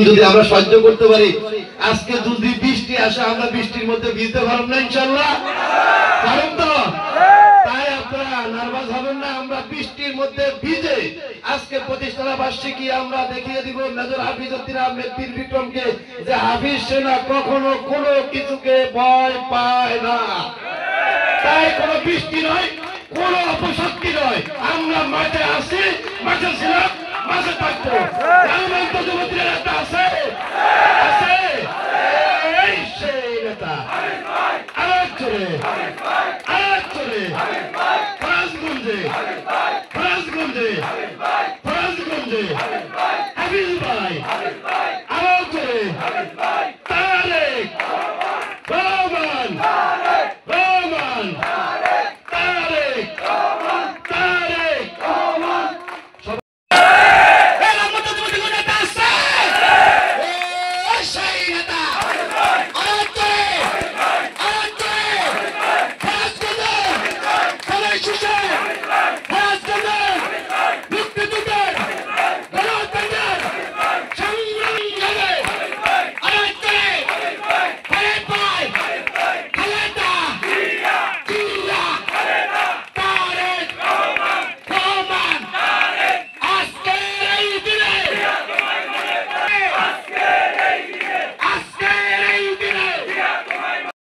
যদি আমরা সহ্য করতে পারি, আজকে যদি বৃষ্টি আসে আমরা বৃষ্টির মধ্যে ভিজতে পারব না ইনশাআল্লাহ? পারব তো? তাই আপনারা নার্ভাস হবেন না। আমরা বৃষ্টির মধ্যে ভিজে আজকে প্রতিষ্ঠাতা বার্ষিকী আমরা দেখিয়ে দিব মেজর হাফিজ উদ্দিন আহমেদ বীর বিক্রমকে যে হাফিজ সেনা কখনো কোনো কিছুকে ভয় পায় না। তাই কোনো বৃষ্টি নয়, কোনো অপশক্তি নয়, আমরা মাঠে আসি, মাঠে ছিলাম, মাঠে থাকবো। যুবতীরা একটা আছে, আছে এই সেই নেতা আরেক চলে আরেক চলে ফরাজগঞ্জে ফরাজগঞ্জে ফরাজগঞ্জে হাফিজ ভাই আরেক চলে তারেক রহমান রহমান তারেক তারেক